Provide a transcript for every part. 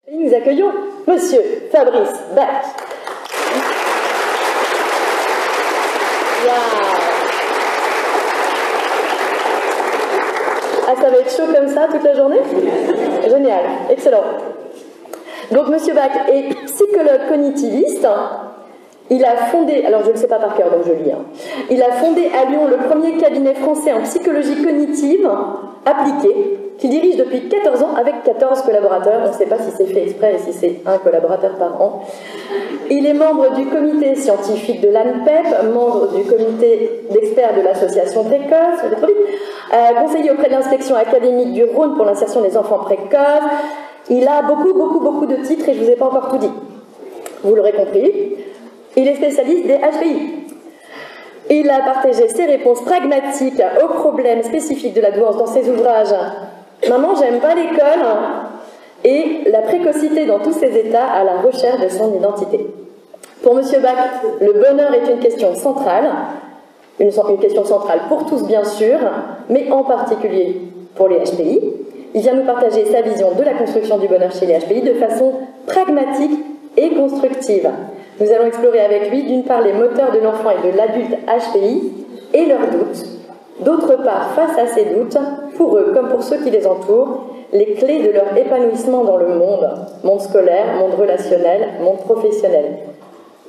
Et nous accueillons Monsieur Fabrice Bach. Ah, ça va être chaud comme ça toute la journée? Génial, excellent. Donc Monsieur Bach est psychologue cognitiviste. Il a fondé, alors je ne le sais pas par cœur, donc je lis. Il a fondé à Lyon le premier cabinet français en psychologie cognitive appliquée, qui dirige depuis 14 ans avec 14 collaborateurs. On ne sait pas si c'est fait exprès et si c'est un collaborateur par an. Il est membre du comité scientifique de l'ANPEP, membre du comité d'experts de l'association Précoce, conseiller auprès de l'inspection académique du Rhône pour l'insertion des enfants précoces. Il a beaucoup de titres et je ne vous ai pas encore tout dit. Vous l'aurez compris. Il est spécialiste des HPI. Il a partagé ses réponses pragmatiques aux problèmes spécifiques de la douance dans ses ouvrages « Maman, j'aime pas l'école » et « La précocité dans tous ses états à la recherche de son identité ». Pour M. Bach, le bonheur est une question centrale, une question centrale pour tous bien sûr, mais en particulier pour les HPI. Il vient nous partager sa vision de la construction du bonheur chez les HPI de façon pragmatique et constructive. Nous allons explorer avec lui, d'une part, les moteurs de l'enfant et de l'adulte HPI et leurs doutes. D'autre part, face à ces doutes, pour eux comme pour ceux qui les entourent, les clés de leur épanouissement dans le monde scolaire, monde relationnel, monde professionnel.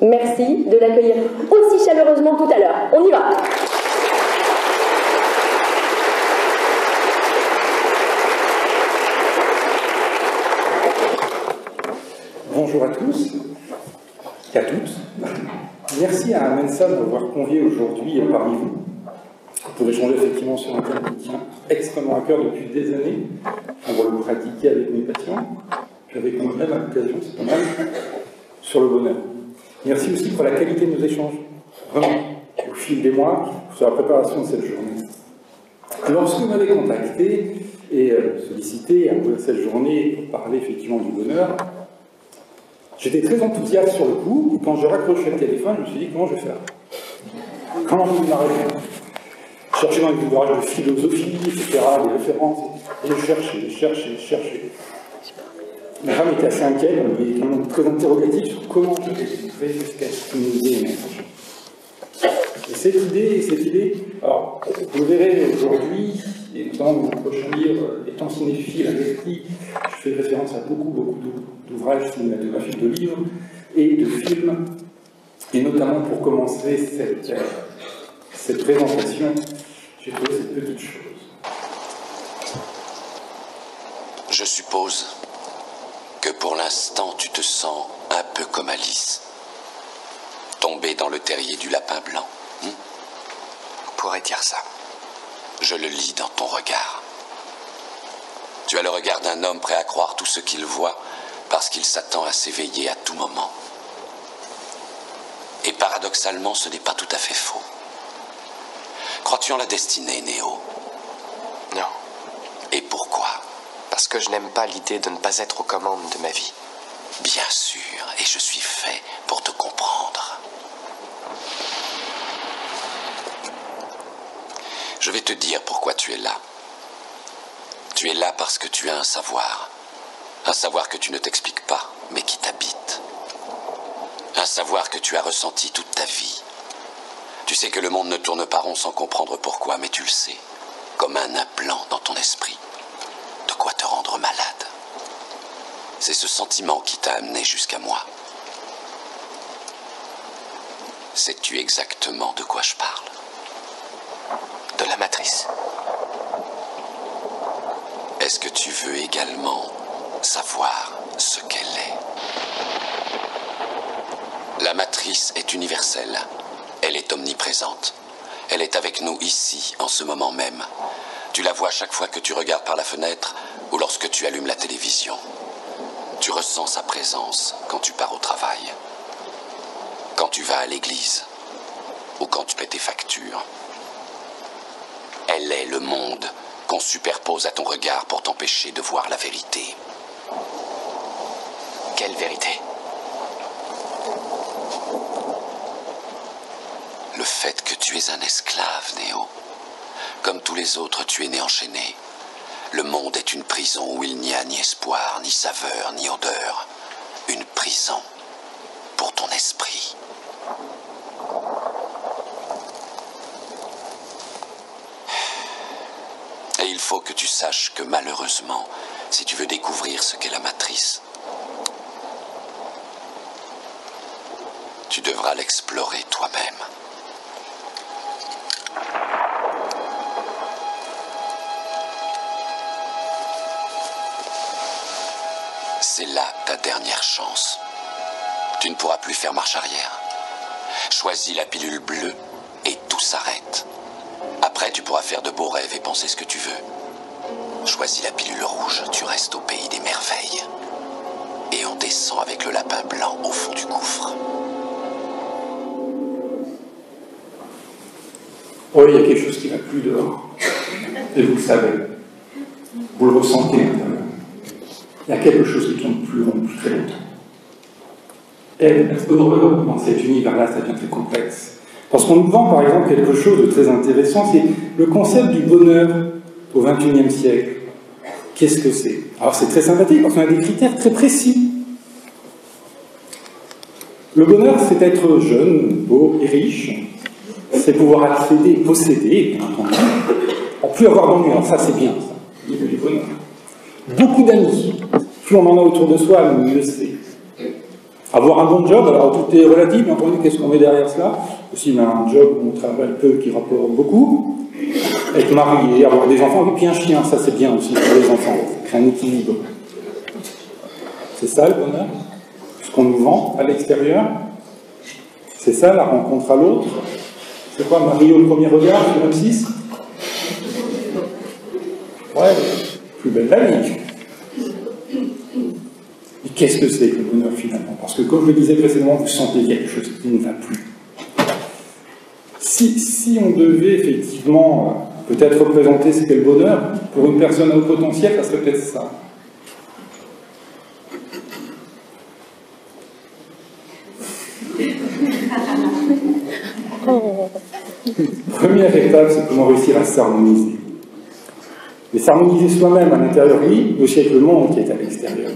Merci de l'accueillir aussi chaleureusement tout à l'heure. On y va! Bonjour à tous. Et à toutes. Merci à Mensa de m'avoir convié aujourd'hui parmi vous pour échanger effectivement sur un thème qui tient extrêmement à cœur depuis des années, pour le pratiquer avec mes patients, puis avec moi-même à l'occasion, c'est pas mal, sur le bonheur. Merci aussi pour la qualité de nos échanges, vraiment, au fil des mois, sur la préparation de cette journée. Lorsque vous m'avez contacté et sollicité à cette journée pour parler effectivement du bonheur, j'étais très enthousiaste sur le coup, et quand je raccrochais le téléphone, je me suis dit, comment je vais faire? Comment je vais m'arrêter? Chercher dans les ouvrages de philosophie, etc., des références, et je cherchais. Ma femme était assez inquiète, elle était très interrogative sur comment je vais jusqu'à une idée. Et cette idée, alors, vous verrez aujourd'hui, et dans mon prochain livre, étant cinéphile avec qui je fais référence à beaucoup d'ouvrages cinématographiques, de livres et de films, et notamment pour commencer cette présentation, j'ai trouvé cette petite chose. Je suppose que pour l'instant tu te sens un peu comme Alice, tombée dans le terrier du lapin blanc. On pourrait dire ça. Je le lis dans ton regard. Tu as le regard d'un homme prêt à croire tout ce qu'il voit parce qu'il s'attend à s'éveiller à tout moment. Et paradoxalement, ce n'est pas tout à fait faux. Crois-tu en la destinée, Néo? Non. Et pourquoi? Parce que je n'aime pas l'idée de ne pas être aux commandes de ma vie. Bien sûr, et je suis fait pour te comprendre. Je vais te dire pourquoi tu es là. Tu es là parce que tu as un savoir que tu ne t'expliques pas, mais qui t'habite. Un savoir que tu as ressenti toute ta vie. Tu sais que le monde ne tourne pas rond sans comprendre pourquoi, mais tu le sais, comme un implant dans ton esprit. De quoi te rendre malade. C'est ce sentiment qui t'a amené jusqu'à moi. Sais-tu exactement de quoi je parle? De la matrice. Est-ce que tu veux également savoir ce qu'elle est? La matrice est universelle. Elle est omniprésente. Elle est avec nous ici, en ce moment même. Tu la vois chaque fois que tu regardes par la fenêtre ou lorsque tu allumes la télévision. Tu ressens sa présence quand tu pars au travail, quand tu vas à l'église ou quand tu paies tes factures. Elle est le monde qu'on superpose à ton regard pour t'empêcher de voir la vérité. Quelle vérité? Le fait que tu es un esclave, Néo. Comme tous les autres, tu es né enchaîné. Le monde est une prison où il n'y a ni espoir, ni saveur, ni odeur. Une prison pour ton esprit. Et il faut que tu saches que malheureusement, si tu veux découvrir ce qu'est la matrice, tu devras l'explorer toi-même. C'est là ta dernière chance. Tu ne pourras plus faire marche arrière. Choisis la pilule bleue et tout s'arrête. Après, tu pourras faire de beaux rêves et penser ce que tu veux. Choisis la pilule rouge, tu restes au pays des merveilles. Et on descend avec le lapin blanc au fond du gouffre. Oh, il y a quelque chose qui ne va plus dehors. Et vous le savez. Vous le ressentez. Il y a quelque chose qui tourne plus rond depuis très longtemps. Et dans cet univers-là, ça devient très complexe. Parce qu'on nous vend, par exemple, quelque chose de très intéressant, c'est le concept du bonheur au XXIe siècle. Qu'est-ce que c'est? Alors c'est très sympathique parce qu'on a des critères très précis. Le bonheur, c'est être jeune, beau et riche. C'est pouvoir accéder, posséder, bien entendu. En plus avoir d'ennui, alors ça c'est bien, ça, au niveau du bonheur. Beaucoup d'amis. Plus on en a autour de soi, mieux c'est. Avoir un bon job, alors tout est relatif, bien entendu, qu'est-ce qu'on met derrière cela? Aussi un job où on travaille peu, qui rapporte beaucoup. Être marié, avoir des enfants, et puis un chien, ça c'est bien aussi pour les enfants. C'est un équilibre. C'est ça le bonheur? Ce qu'on nous vend à l'extérieur? C'est ça la rencontre à l'autre? C'est quoi, marié au premier regard sur M6? Ouais, plus belle la vie. Mais qu'est-ce que c'est que le bonheur finalement? Parce que comme je le disais précédemment, vous sentez quelque chose qui ne va plus. Si on devait effectivement peut-être représenter ce qu'est le bonheur, pour une personne à haut potentiel, ça serait peut-être ça. Première étape, c'est comment réussir à s'harmoniser. Mais s'harmoniser soi-même à l'intérieur, oui, mais aussi avec le monde qui est à l'extérieur.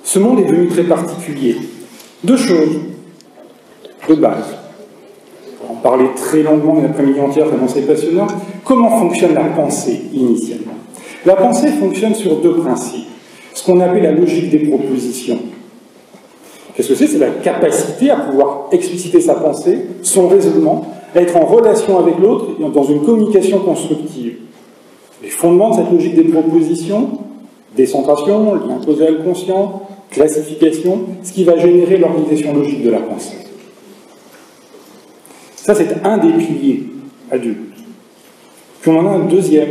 Ce monde est devenu très particulier. Deux choses de base. On va en parler très longuement une après-midi entière, tellement c'est passionnant. Comment fonctionne la pensée initialement? La pensée fonctionne sur deux principes. Ce qu'on appelle la logique des propositions. Qu'est-ce que c'est? C'est la capacité à pouvoir expliciter sa pensée, son raisonnement, à être en relation avec l'autre et dans une communication constructive. Les fondements de cette logique des propositions, décentration, lien causal conscient, classification, ce qui va générer l'organisation logique de la pensée. Ça, c'est un des piliers adultes. Puis on en a un deuxième,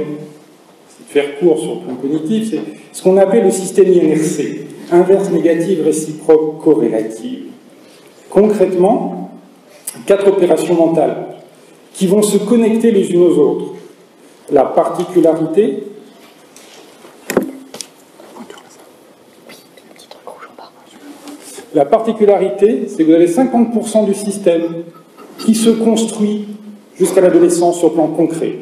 c'est de faire court sur le plan cognitif, c'est ce qu'on appelle le système INRC, inverse négative réciproque corrélative. Concrètement, 4 opérations mentales qui vont se connecter les unes aux autres. La particularité, c'est que vous avez 50% du système qui se construit jusqu'à l'adolescence sur le plan concret.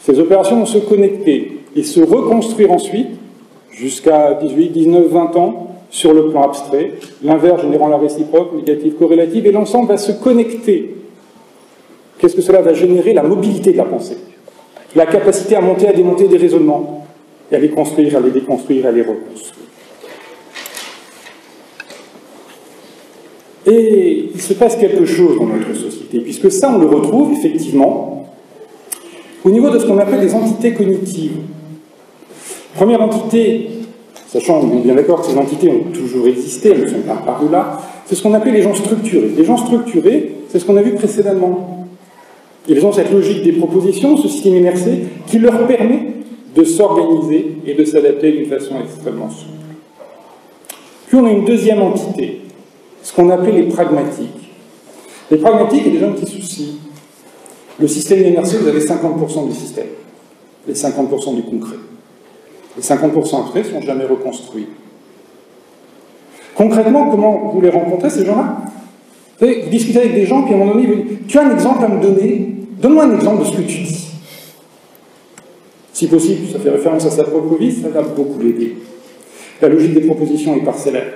Ces opérations vont se connecter et se reconstruire ensuite jusqu'à 18, 19, 20 ans sur le plan abstrait, l'inverse générant la réciproque, négative corrélative, et l'ensemble va se connecter. Qu'est-ce que cela va générer? La mobilité de la pensée. La capacité à monter, à démonter des raisonnements, et à les construire, à les déconstruire, à les reconstruire. Et il se passe quelque chose dans notre société, puisque ça, on le retrouve effectivement au niveau de ce qu'on appelle les entités cognitives. Première entité, sachant, on est bien d'accord que ces entités ont toujours existé, elles ne sont pas apparues là, c'est ce qu'on appelle les gens structurés. Les gens structurés, c'est ce qu'on a vu précédemment. Ils ont cette logique des propositions, ce système INRC, qui leur permet de s'organiser et de s'adapter d'une façon extrêmement souple. Puis on a une deuxième entité, ce qu'on appelle les pragmatiques. Les pragmatiques, il y a des gens qui soucient. Le système INRC, vous avez 50% du système, les 50% du concret. Les 50% après ne sont jamais reconstruits. Concrètement, comment vous les rencontrez, ces gens-là? Vous savez, vous discutez avec des gens, puis à un moment donné, vous dites, tu as un exemple à me donner? Donne-moi un exemple de ce que tu dis. Si possible, ça fait référence à sa propre vie, ça va beaucoup l'aider. La logique des propositions est parcellaire.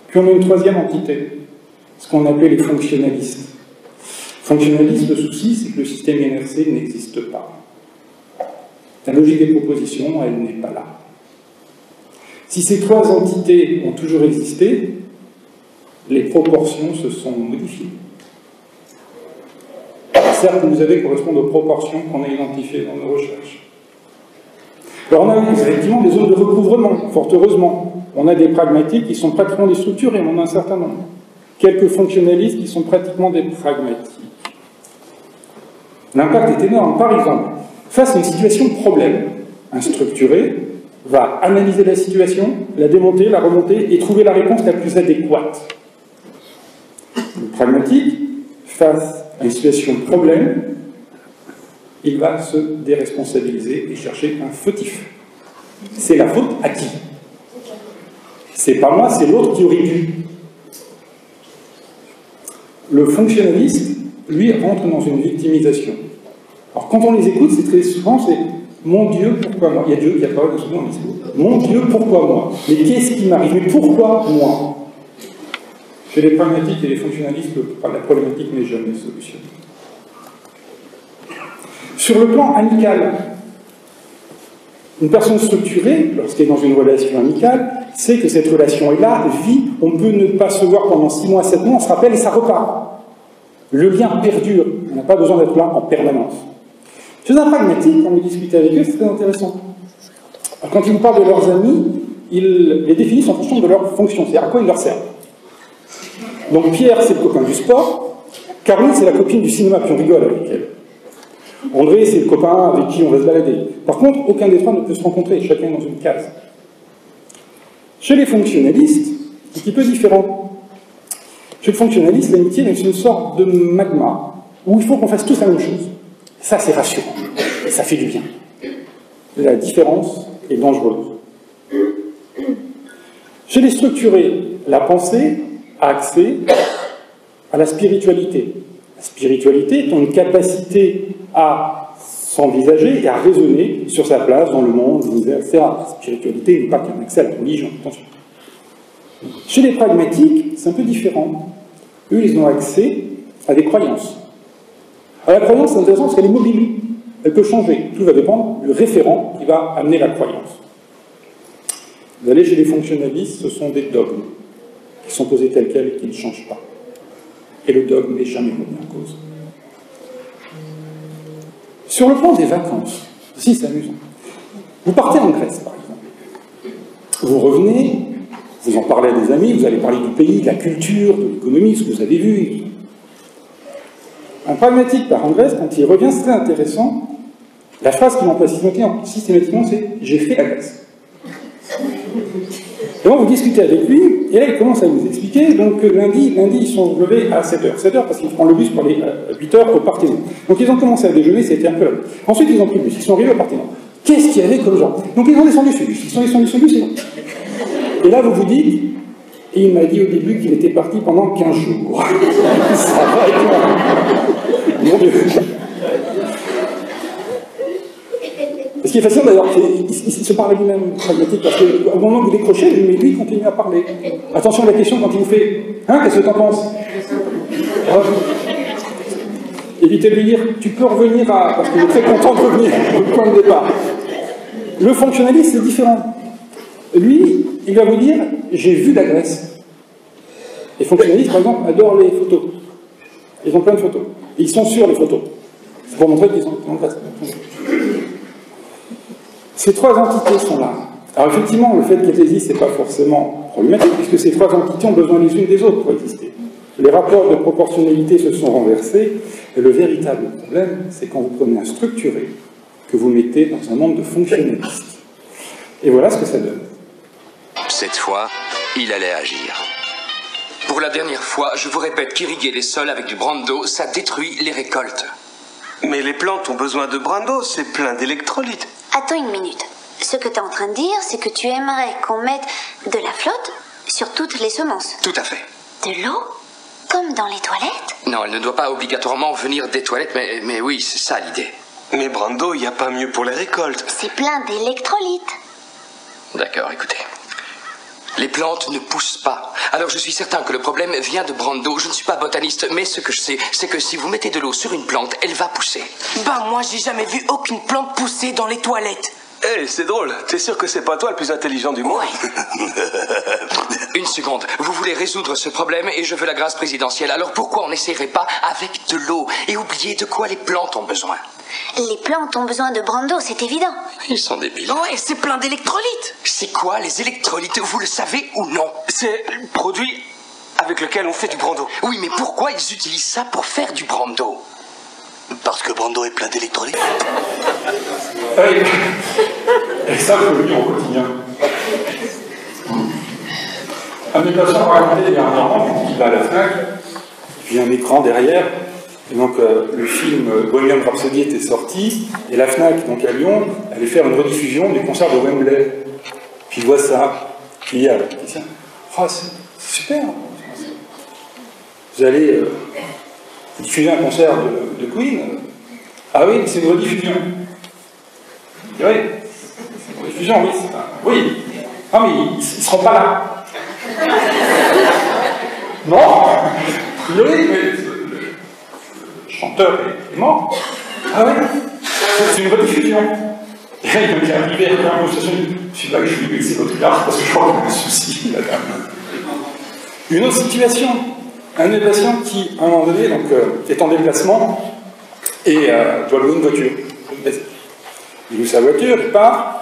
Puis on a une troisième entité, ce qu'on appelle les fonctionnalistes. Fonctionnalistes, le souci, c'est que le système INRC n'existe pas. La logique des propositions, elle n'est pas là. Si ces trois entités ont toujours existé, les proportions se sont modifiées. Certes, vous avez correspondent aux proportions qu'on a identifiées dans nos recherches. Alors on a effectivement des zones de recouvrement, fort heureusement. On a des pragmatiques qui sont pratiquement des structures et on en a un certain nombre. Quelques fonctionnalistes qui sont pratiquement des pragmatiques. L'impact est énorme. Par exemple, face à une situation de problème, un structuré va analyser la situation, la démonter, la remonter et trouver la réponse la plus adéquate. Le pragmatique, face à une situation de problème, il va se déresponsabiliser et chercher un fautif. C'est la faute à qui? C'est pas moi, c'est l'autre qui aurait dû. Le fonctionnaliste, lui, rentre dans une victimisation. Alors quand on les écoute, c'est très souvent, c'est « Mon Dieu, pourquoi moi ?» Il y a Dieu qui apparaît souvent dans le discours. « Mon Dieu, pourquoi moi ?» Mais qu'est-ce qui m'arrive? Mais pourquoi moi? Chez les pragmatiques et les fonctionnalistes, la problématique n'est jamais solutionnée. Sur le plan amical, une personne structurée, lorsqu'elle est dans une relation amicale, sait que cette relation est là, vit, on peut ne pas se voir pendant 6 mois, 7 mois, on se rappelle et ça repart. Le lien perdure, on n'a pas besoin d'être là en permanence. Chez un pragmatique, quand vous discutez avec eux, c'est très intéressant. Alors, quand ils vous parlent de leurs amis, ils les définissent en fonction de leur fonction, c'est-à-dire à quoi ils leur servent. Donc Pierre, c'est le copain du sport, Caroline, c'est la copine du cinéma, puis on rigole avec elle. André, c'est le copain avec qui on va se balader. Par contre, aucun des trois ne peut se rencontrer, chacun dans une case. Chez les fonctionnalistes, c'est un petit peu différent. Chez le fonctionnaliste, l'amitié est une sorte de magma, où il faut qu'on fasse tous la même chose. Ça, c'est rassurant, et ça fait du bien. La différence est dangereuse. Chez les structurés, la pensée a accès à la spiritualité. La spiritualité est une capacité à s'envisager et à raisonner sur sa place dans le monde, l'univers, etc. La spiritualité n'est pas qu'un accès à la religion, attention. Chez les pragmatiques, c'est un peu différent. Eux, ils ont accès à des croyances. Alors, la croyance, c'est intéressant parce qu'elle est mobile. Elle peut changer. Tout va dépendre du référent qui va amener la croyance. Vous allez chez les fonctionnalistes, ce sont des dogmes qui sont posés tels quels et qui ne changent pas. Et le dogme n'est jamais remis en cause. Sur le plan des vacances, si c'est amusant. Vous partez en Grèce, par exemple. Vous revenez, vous en parlez à des amis, vous allez parler du pays, de la culture, de l'économie, ce que vous avez vu. Un pragmatique part en Grèce, quand il revient, c'est très intéressant. La phrase qu'il emploie systématiquement, c'est « j'ai fait la Grèce ». Et donc vous discutez avec lui, et là il commence à vous expliquer, donc lundi ils sont levés à 7h. 7h parce qu'ils prennent le bus pour aller à 8h au Parthénon. Donc ils ont commencé à déjeuner, c'était un peu là. Ensuite ils ont pris le bus, ils sont arrivés au Parthénon. Qu'est-ce qu'il y avait comme genre? Donc ils ont descendu ce bus, ils sont descendus ce bus, et là vous vous dites, et il m'a dit au début qu'il était parti pendant 15 jours. Ça va être long. Mon Dieu. Ce qui est fascinant d'ailleurs, il se parle lui-même pragmatique, parce qu'au moment où vous décrochez, mais lui continue à parler. Attention à la question quand il vous fait « Hein, qu'est-ce que t'en penses ?» Évitez de lui dire « Tu peux revenir à... » parce qu'il est très content de revenir au point de départ. Le fonctionnaliste, c'est différent. Lui, il va vous dire « J'ai vu la Grèce ». Les fonctionnalistes, par exemple, adorent les photos. Ils ont plein de photos. Et ils sont sur les photos. C'est pour montrer qu'ils sont en Grèce. Ces trois entités sont là. Alors effectivement, le fait qu'elles existent, ce n'est pas forcément problématique, puisque ces trois entités ont besoin les unes des autres pour exister. Les rapports de proportionnalité se sont renversés, et le véritable problème, c'est quand vous prenez un structuré, que vous mettez dans un monde de fonctionnalistes. Et voilà ce que ça donne. Cette fois, il allait agir. Pour la dernière fois, je vous répète qu'irriguer les sols avec du brando, ça détruit les récoltes. Mais les plantes ont besoin de brando, c'est plein d'électrolytes. Attends une minute. Ce que tu es en train de dire, c'est que tu aimerais qu'on mette de la flotte sur toutes les semences. Tout à fait. De l'eau? Comme dans les toilettes? Non, elle ne doit pas obligatoirement venir des toilettes, mais oui, c'est ça l'idée. Mais Brando, il n'y a pas mieux pour les récoltes. C'est plein d'électrolytes. D'accord, écoutez. Les plantes ne poussent pas. Alors je suis certain que le problème vient de Brando. Je ne suis pas botaniste, mais ce que je sais, c'est que si vous mettez de l'eau sur une plante, elle va pousser. Bah moi j'ai jamais vu aucune plante pousser dans les toilettes. Hé, c'est drôle. T'es sûr que c'est pas toi le plus intelligent du monde? Une seconde. Vous voulez résoudre ce problème et je veux la grâce présidentielle. Alors pourquoi on n'essayerait pas avec de l'eau et oublier de quoi les plantes ont besoin? Les plantes ont besoin de Brando, c'est évident. Ils sont débiles. Ouais, c'est plein d'électrolytes. C'est quoi les électrolytes? Vous le savez ou non? C'est le produit avec lequel on fait du Brando. Oui, mais pourquoi ils utilisent ça pour faire du Brando? Parce que Brando est plein d'électrolytes. Et ça, je le lis au quotidien. Un des patients m'a raconté dernièrement qu'il va à la FNAC, et puis un écran derrière, et donc le film Bohemian Rhapsody était sorti, et la FNAC, donc à Lyon, allait faire une rediffusion du concert de Wembley. Puis il voit ça, puis il y a le technicien, oh, c'est super, vous allez diffuser un concert de Queen. Ah oui, c'est une rediffusion. Oui, une rediffusion, oui. Oui. Ah, mais ils ne seront pas là. Non. Oui, mais le chanteur est mort. Ah oui, c'est une rediffusion. Et là, il est arrivé à la conversation. Je suis là, je suis vexé votre garde parce que je crois qu'il y a un souci, la dame. Une autre situation. Un des patients qui, à un moment donné, donc, est en déplacement et doit louer une voiture. Il loue sa voiture, il part,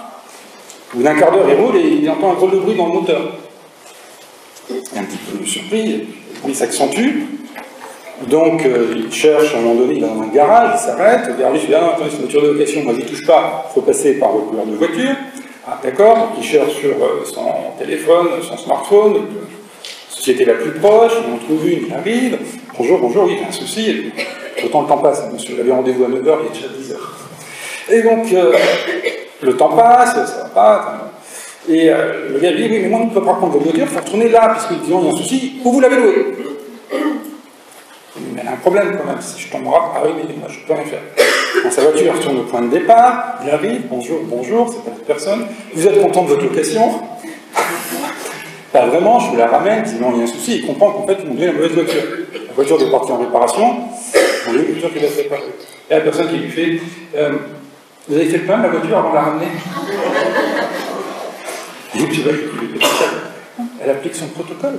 au bout d'un quart d'heure, il roule et il entend un drôle de bruit dans le moteur. Il est un petit peu surpris, le bruit s'accentue. Donc, il cherche, à un moment donné, il est dans un garage, il s'arrête, le garagiste dit « Ah non, attendez, c'est une voiture de location, moi, j'y touche pas, il faut passer par le couloir de voiture. » Ah, d'accord, donc il cherche sur son téléphone, son smartphone, société la plus proche, il en trouve une, il arrive. Bonjour, bonjour, oui, j'ai un souci. Autant le temps passe, monsieur, j'avais rendez-vous à 9h, il est déjà 10h. Et donc, le temps passe, ça va pas. Et le gars dit, oui, mais moi, on ne peut pas prendre votre voiture, il faut retourner là, puisque disons, il y a un souci, où vous l'avez loué. Mais il y a un problème quand même, si je tombe rap, ah oui, mais moi, je ne peux rien faire. Dans sa voiture, il retourne au point de départ, il arrive, bonjour, bonjour, c'est pas cette personne. Vous êtes content de votre location? Pas vraiment, je vous la ramène, sinon il y a un souci, il comprend qu'en fait, ils m'ont donné la mauvaise voiture. La voiture doit partir en réparation, on lui voiture qu'il a fait réparer. Et la personne qui lui fait, vous avez fait le plein de la voiture avant de la ramener? Et puis, elle applique son protocole,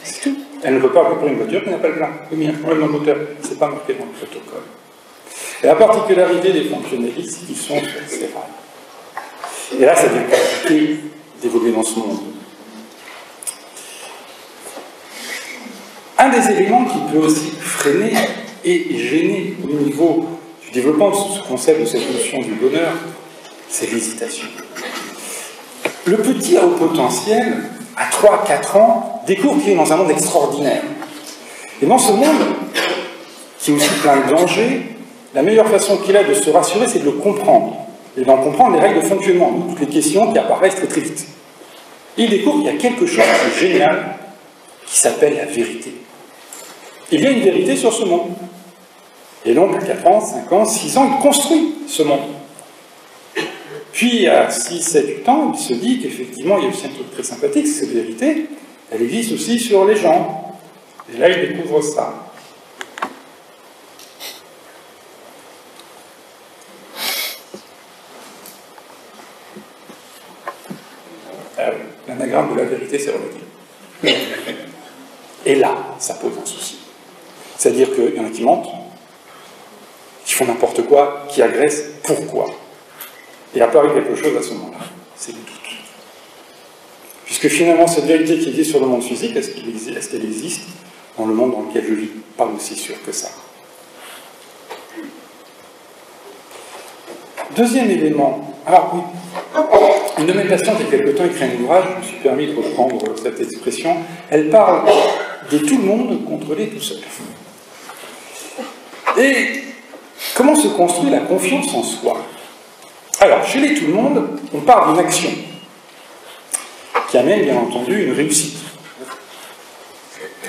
c'est tout. Elle ne peut pas réparer une voiture qui n'a pas le plein. Oui, mais il y a un problème dans le moteur, c'est pas marqué dans le protocole. Et la particularité des fonctionnalistes, c'est qu'ils sont sur ces rails. Et là, ça devient compliqué d'évoluer dans ce monde. Un des éléments qui peut aussi freiner et gêner au niveau du développement de ce concept, de cette notion du bonheur, c'est l'hésitation. Le petit à haut potentiel, à 3-4 ans, découvre qu'il est dans un monde extraordinaire. Et dans ce monde, qui est aussi plein de dangers, la meilleure façon qu'il a de se rassurer, c'est de le comprendre. Et d'en comprendre les règles de fonctionnement, toutes les questions qui apparaissent très très vite. Et il découvre qu'il y a quelque chose de génial qui s'appelle la vérité. Il y a une vérité sur ce monde. Et donc, à 4 ans, 5 ans, 6 ans, il construit ce monde. Puis, à 6, 7, 8 ans, il se dit qu'effectivement, il y a aussi un truc très sympathique, c'est cette vérité, elle existe aussi sur les gens. Et là, il découvre ça. L'anagramme de la vérité, c'est relatif. Et là, ça pose un souci. C'est-à-dire qu'il y en a qui mentent, qui font n'importe quoi, qui agressent. Pourquoi? Et apparaît quelque chose à ce moment-là, c'est le doute. Puisque finalement, cette vérité qui existe sur le monde physique, est-ce qu'elle existe dans le monde dans lequel je vis? Pas aussi sûr que ça. Deuxième élément. Alors oui, une de mes patientes, il y a quelque temps, écrit un ouvrage, je me suis permis de reprendre cette expression, elle parle de tout le monde contrôlé tout seul. Et comment se construit la confiance en soi? Alors, chez les tout le monde, on part d'une action qui amène, bien entendu, une réussite.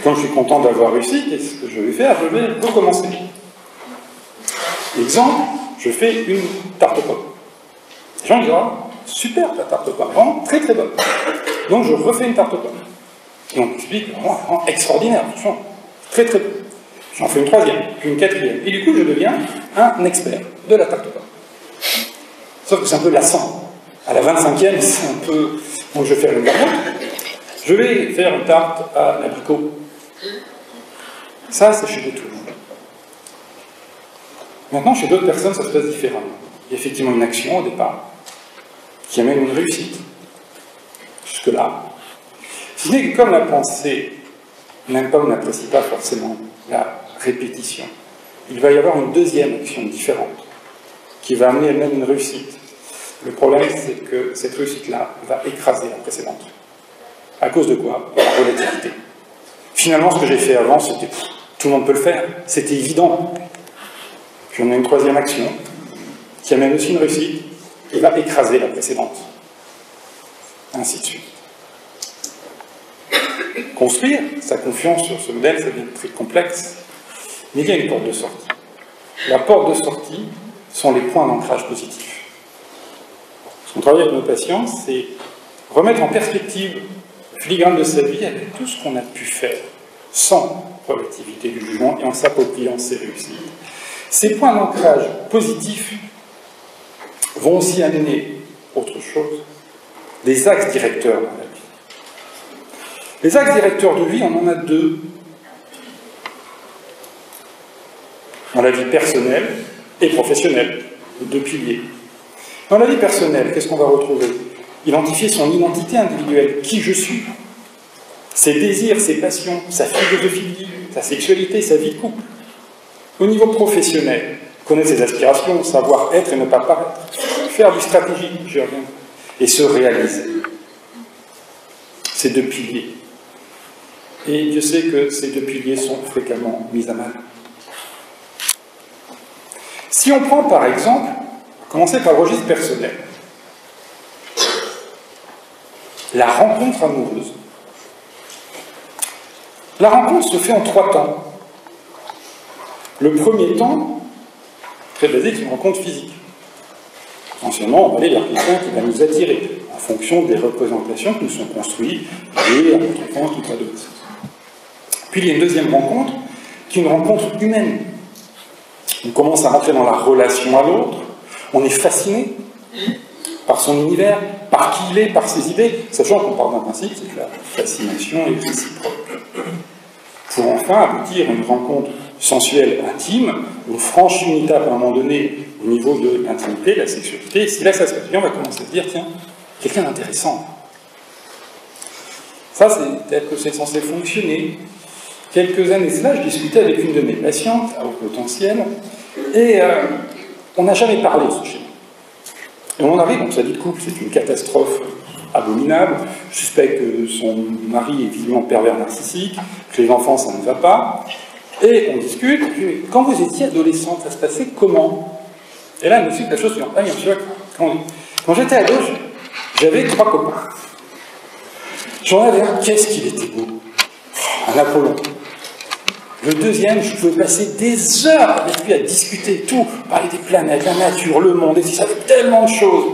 Quand je suis content d'avoir réussi, qu'est-ce que je vais faire? Je vais recommencer. Exemple, je fais une tarte aux pommes. Les gens disent, oh, super ta tarte aux pommes, vraiment très très bonne. Donc je refais une tarte aux pommes. Et on m'explique, vraiment extraordinaire, franchement, très très bon. J'en fais une troisième, puis une quatrième. Et du coup, je deviens un expert de la tarte aux pommes. Sauf que c'est un peu lassant. À la 25e, c'est un peu... Donc je vais faire une variante. Je vais faire une tarte à l'abricot. Ça, c'est chez tout le monde. Maintenant, chez d'autres personnes, ça se passe différemment. Il y a effectivement une action au départ qui amène une réussite. Jusque-là. Si ce n'est que comme la pensée n'aime pas ou n'apprécie pas forcément la répétition, il va y avoir une deuxième action différente qui va amener elle-même une réussite. Le problème, c'est que cette réussite-là va écraser la précédente. À cause de quoi? De la relativité. Finalement, ce que j'ai fait avant, c'était tout le monde peut le faire, c'était évident. Puis on a une troisième action qui amène aussi une réussite et va écraser la précédente. Ainsi de suite. Construire sa confiance sur ce modèle, ça devient très complexe, mais il y a une porte de sortie. La porte de sortie sont les points d'ancrage positifs. Ce qu'on travaille avec nos patients, c'est remettre en perspective le filigrane de sa vie avec tout ce qu'on a pu faire, sans relativité du jugement et en s'appropriant ses réussites. Ces points d'ancrage positifs vont aussi amener autre chose, des axes directeurs dans la vie. Les axes directeurs de vie, on en a deux. Dans la vie personnelle et professionnelle, deux piliers. Dans la vie personnelle, qu'est-ce qu'on va retrouver? Identifier son identité individuelle, qui je suis, ses désirs, ses passions, sa philosophie de vie, sa sexualité, sa vie de couple. Au niveau professionnel, connaître ses aspirations, savoir être et ne pas paraître, faire du stratégique, j'y reviens, et se réaliser. Ces deux piliers. Et Dieu sait que ces deux piliers sont fréquemment mis à mal. Si on prend par exemple, on va commencer par le registre personnel, la rencontre amoureuse. La rencontre se fait en 3 temps. Le premier temps, très basique, c'est une rencontre physique. Anciennement, on va aller vers quelqu'un qui va nous attirer, en fonction des représentations qui nous sont construites, et à notre enfance, tout à d'autres. Puis il y a une deuxième rencontre, qui est une rencontre humaine. On commence à rentrer dans la relation à l'autre, on est fasciné par son univers, par qui il est, par ses idées, sachant qu'on part d'un principe, c'est que la fascination est réciproque. Pour enfin aboutir à une rencontre sensuelle intime, on franchit une étape à un moment donné au niveau de l'intimité, de la sexualité, et si là ça se passe bien, on va commencer à se dire, tiens, quelqu'un d'intéressant. Ça, c'est tel que c'est censé fonctionner. Quelques années de cela, je discutais avec une de mes patientes, à haut potentiel, et on n'a jamais parlé de ce schéma. Et on arrive, donc sa vie de couple, c'est une catastrophe abominable. Je suspecte que son mari est visiblement pervers narcissique, que les enfants, ça ne va pas. Et on discute, et puis, quand vous étiez adolescente, ça se passait comment? Et là, elle me dit la chose suivante. Ah, monsieur, quand j'étais ado, j'avais 3 copains. J'en avais un, qu'est-ce qu'il était beau! Un Apollon. Le deuxième, je pouvais passer des heures avec lui à discuter tout, parler des planètes, la nature, le monde, et il savait tellement de choses.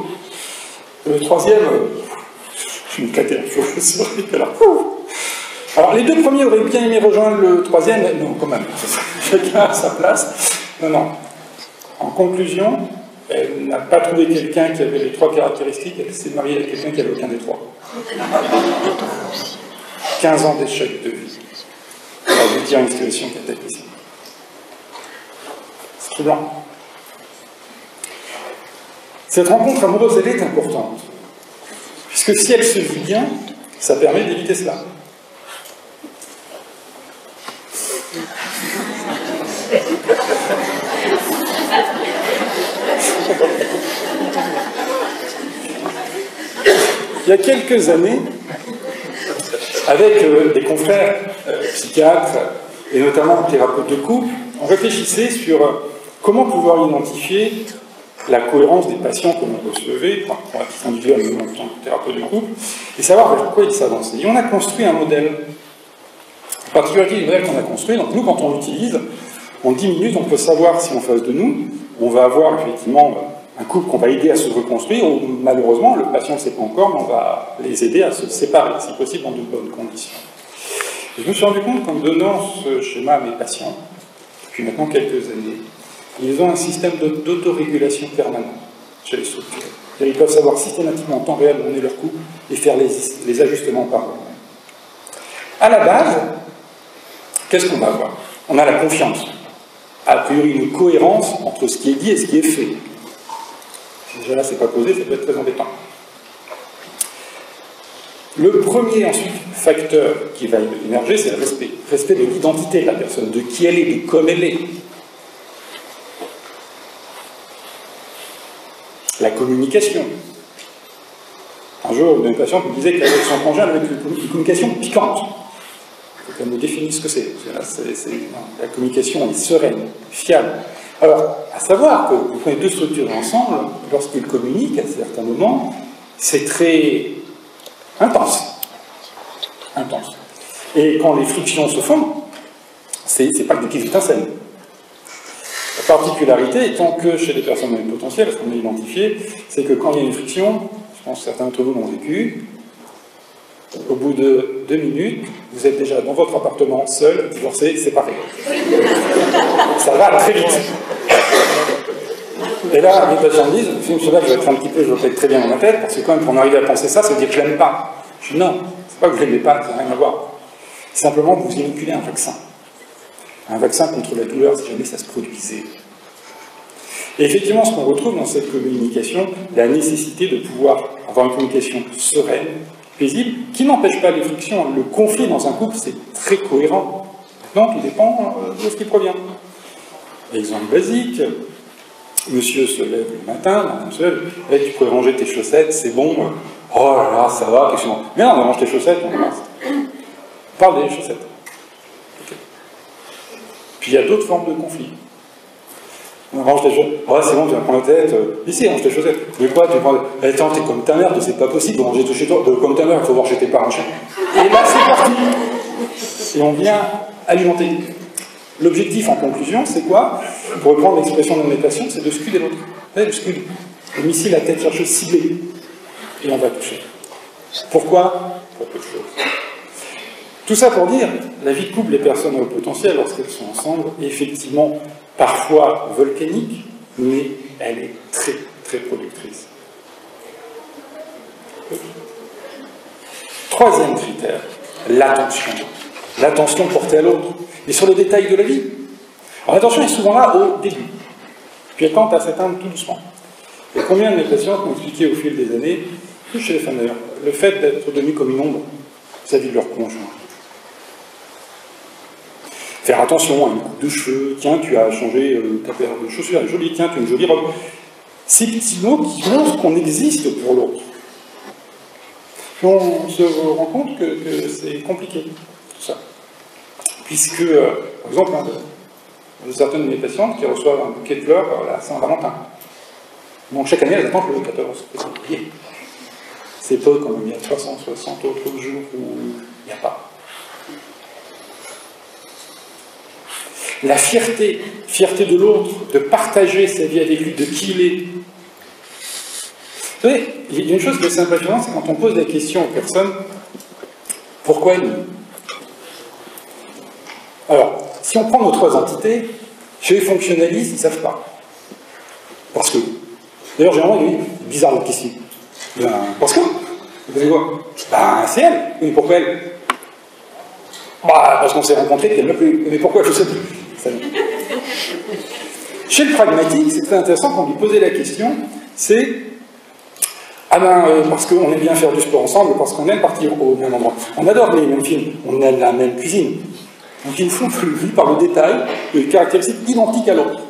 Le troisième, je me éclatais un peu, c'est vrai que là. Alors, les 2 premiers auraient bien aimé rejoindre le troisième, mais non, quand même, chacun à sa place. Non, non. En conclusion, elle n'a pas trouvé quelqu'un qui avait les 3 caractéristiques, elle s'est mariée avec quelqu'un qui n'avait aucun des 3. 15 ans d'échec de vie. Ça va aboutir à une situation cataclysmique. C'est troublant. Cette rencontre amoureuse, elle est importante. Puisque si elle se vit bien, ça permet d'éviter cela. Il y a quelques années, avec des confrères psychiatres et notamment thérapeutes de couple, on réfléchissait sur comment pouvoir identifier la cohérence des patients que l'on recevait, pour la titre individuel, mais en tant que thérapeute de couple, et savoir vers quoi ils s'avançaient. Et on a construit un modèle. La particularité du modèle qu'on a construit, donc nous, quand on l'utilise, en 10 minutes, on peut savoir si en face de nous, où on va avoir effectivement un couple qu'on va aider à se reconstruire, où malheureusement, le patient ne sait pas encore, mais on va les aider à se séparer, si possible, dans de bonnes conditions. Et je me suis rendu compte qu'en donnant ce schéma à mes patients, depuis maintenant quelques années, ils ont un système d'autorégulation permanent chez les structures. Ils peuvent savoir systématiquement en temps réel où on est leur couple et faire les ajustements par eux-mêmes. À la base, qu'est-ce qu'on va avoir? On a la confiance. A priori, une cohérence entre ce qui est dit et ce qui est fait. Si déjà là, c'est pas posé, ça peut être très embêtant. Le premier, ensuite, facteur qui va émerger, c'est le respect. Respect de l'identité de la personne, de qui elle est, de comme elle est. La communication. Un jour, une patiente me disait qu'avec son conjoint, elle avait une communication piquante. Il faut qu'elle me définisse ce que c'est. La communication est sereine, fiable. Alors, à savoir que vous prenez deux structures ensemble, lorsqu'ils communiquent, à certains moments, c'est très intense. Intense. Et quand les frictions se font, c'est pas que des petites étincelles. La particularité étant que chez les personnes potentielles, ce qu'on a identifié, c'est que quand il y a une friction, je pense que certains d'entre vous l'ont vécu, au bout de 2 minutes, vous êtes déjà dans votre appartement, seul, divorcé, séparé. Ça va très vite. Et là, les patients me disent, je vais être un petit peu, je vais être très bien dans ma tête, parce que quand même, pour en arriver à penser ça, ça veut dire que je l'aime pas. Je dis non, c'est pas que vous l'aimez pas, ça n'a rien à voir. C'est simplement que vous inoculez un vaccin. Un vaccin contre la douleur, si jamais ça se produisait. Et effectivement, ce qu'on retrouve dans cette communication, la nécessité de pouvoir avoir une communication sereine, paisible, qui n'empêche pas les frictions. Le conflit dans un couple, c'est très cohérent. Maintenant, tout dépend de ce qui provient. Exemple basique, monsieur se lève le matin, madame se lève, hey, tu pourrais ranger tes chaussettes, c'est bon, oh là là, ça va, question. Mais non, on range tes chaussettes, on parle des chaussettes. Okay. Puis il y a d'autres formes de conflits. On range tes chaussettes. Oh, c'est bon, tu vas prendre la tête. Ici, range tes chaussettes. Mais quoi, tu prends. Attends, t'es comme ta mère, c'est pas possible de ranger tout chez toi. Comme ta mère, il faut voir chez tes parents. Et là, c'est parti. Et on vient alimenter. L'objectif, en conclusion, c'est quoi? Pour reprendre l'expression de mes patients, c'est de scuder l'autre. Vous savez, le scud. Le missile à tête chercheuse ciblée. Et on va toucher. Pourquoi? Pour peu de choses. Tout ça pour dire, la vie de couple des personnes à haut potentiel, lorsqu'elles sont ensemble, est effectivement parfois volcanique, mais elle est très, très productrice. Troisième critère, l'attention. L'attention portée à l'autre. Et sur les détails de la vie. Alors l'attention est souvent là au début. Puis elle tente à s'éteindre tout doucement. Et combien de mes patientes m'ont expliqué au fil des années, plus chez les femmes d'ailleurs, le fait d'être devenu comme une ombre vis-à-vis de leur conjoint. Faire attention à une coupe de cheveux, tiens, tu as changé ta paire de chaussures, elle est jolie, tiens, tu as une jolie robe. Ces petits mots qui montrent qu'on existe pour l'autre. Puis on se rend compte que c'est compliqué, tout ça. Puisque, par exemple, certaines de mes patientes qui reçoivent un bouquet de fleurs à la Saint-Valentin. Donc chaque année, elles attendent le 14 février. C'est pas comme il y a 360 autres jours où il n'y a pas. La fierté de l'autre, de partager sa vie avec lui, de qui il est. Vous savez, il y a une chose qui est simple, c'est quand on pose la question aux personnes, pourquoi lui? Alors, si on prend nos trois entités, chez les fonctionnalistes, ils ne savent pas. Parce que, d'ailleurs, généralement, ils disent, c'est bizarre votre question. Ben, parce que, vous savez quoi? Ben, c'est elle. Mais pourquoi elle? Bah, parce qu'on s'est rencontrés, qu'elle ne plus. Mais pourquoi je sais plus? Chez le pragmatique, c'est très intéressant quand on lui posait la question, c'est ah ben parce qu'on aime bien faire du sport ensemble, parce qu'on aime partir au même endroit. On adore les mêmes films, on aime la même cuisine. Donc il faut lui par le détail de caractéristiques identiques à l'autre.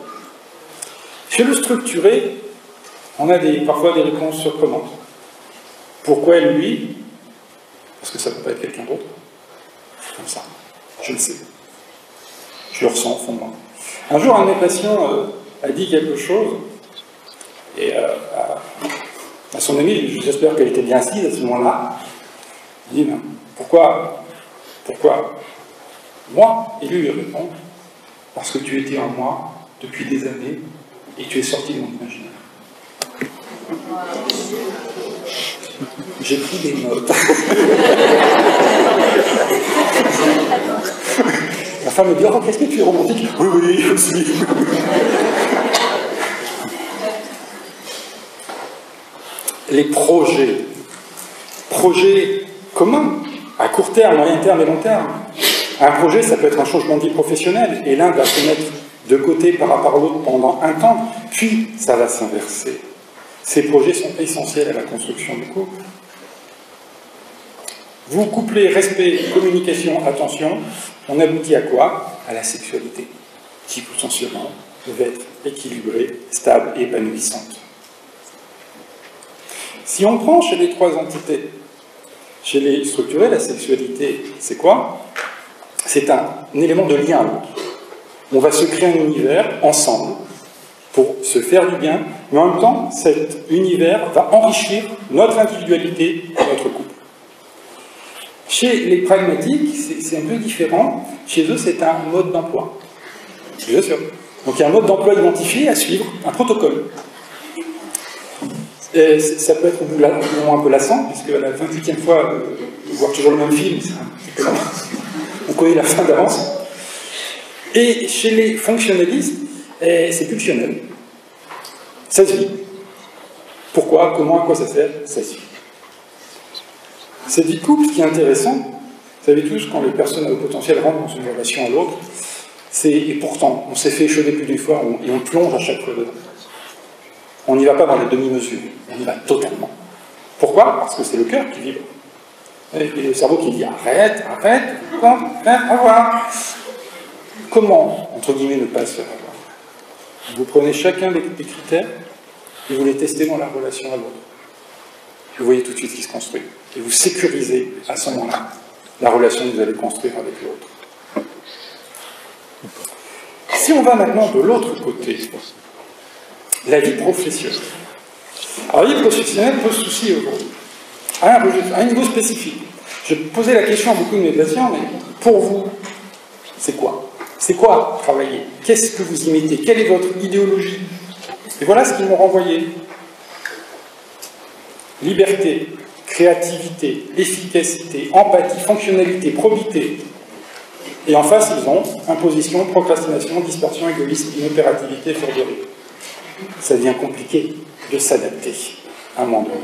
Chez le structuré, on a parfois des réponses surprenantes. Pourquoi lui? Parce que ça ne peut pas être quelqu'un d'autre. Comme ça, je le sais. Je le ressens au fond de moi. Un jour, un de mes patients a dit quelque chose, et à son ami, j'espère qu'elle était bien assise à ce moment-là, il dit, pourquoi moi? Et lui répond, parce que tu étais en moi depuis des années, et tu es sorti de mon imaginaire. J'ai pris des notes. La femme me dit, oh, qu'est-ce que tu es romantique? Oui, oui, aussi. Les projets communs, à court terme, moyen terme et long terme. Un projet, ça peut être un changement de vie professionnelle, et l'un va se mettre de côté par rapport à l'autre pendant un temps, puis ça va s'inverser. Ces projets sont essentiels à la construction du couple. Vous couplez respect, communication, attention, on aboutit à quoi? À la sexualité, qui potentiellement va être équilibrée, stable et épanouissante. Si on prend chez les trois entités, chez les structurés, la sexualité, c'est quoi? C'est un élément de lien à l'autre. On va se créer un univers ensemble pour se faire du bien, mais en même temps, cet univers va enrichir notre individualité et notre couple. Chez les pragmatiques, c'est un peu différent. Chez eux, c'est un mode d'emploi. Bien sûr. Donc il y a un mode d'emploi identifié à suivre, un protocole. Et ça peut être au bout d'un moment un peu lassant, puisque à la 28e fois, voir toujours le même film, c'est un petit peu lent. On connaît la fin d'avance. Et chez les fonctionnalistes, c'est pulsionnel. Ça se vit. Pourquoi? Comment? À quoi ça sert? Ça se vit. Cette vie de couple, ce qui est intéressant, vous savez tous, quand les personnes à haut potentiel rentrent dans une relation à l'autre, et pourtant, on s'est fait échauder plus d'une fois, et on plonge à chaque fois dedans. On n'y va pas dans les demi-mesures, on y va totalement. Pourquoi? Parce que c'est le cœur qui vibre. Et le cerveau qui dit arrête, au revoir. Comment, entre guillemets, ne pas se faire avoir? Vous prenez chacun des critères et vous les testez dans la relation à l'autre. Vous voyez tout de suite ce qui se construit. Et vous sécurisez à ce moment-là la relation que vous allez construire avec l'autre. Si on va maintenant de l'autre côté, la vie professionnelle. Alors la vie professionnelle pose souci aujourd'hui, à un niveau spécifique. Je posais la question à beaucoup de mes patients, mais pour vous, c'est quoi? C'est quoi travailler? Qu'est-ce que vous y mettez? Quelle est votre idéologie? Et voilà ce qu'ils m'ont renvoyé. Liberté, créativité, efficacité, empathie, fonctionnalité, probité. Et en face, ils ont imposition, procrastination, dispersion, égoïsme, inopérativité, fourberie. Ça devient compliqué de s'adapter à un moment donné.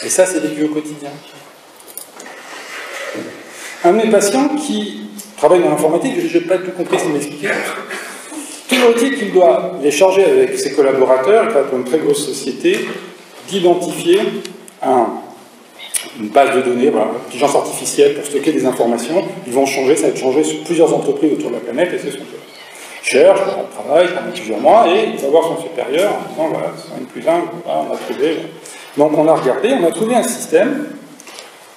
Et ça, c'est vécu au quotidien. Un de mes patients qui travaille dans l'informatique, je n'ai pas tout compris s'il m'expliquait. Toujours est-il qu'il doit les charger avec ses collaborateurs, il travaille pour une très grosse société, d'identifier une base de données, voilà, intelligence artificielle pour stocker des informations. Ils vont changer, ça va être changé sur plusieurs entreprises autour de la planète, et c'est ce qu'on fait. Il cherche, on travaille pendant plusieurs mois, et il va voir son supérieur en disant, voilà, c'est 1 plus 1, voilà, on a trouvé. Donc on a regardé, on a trouvé un système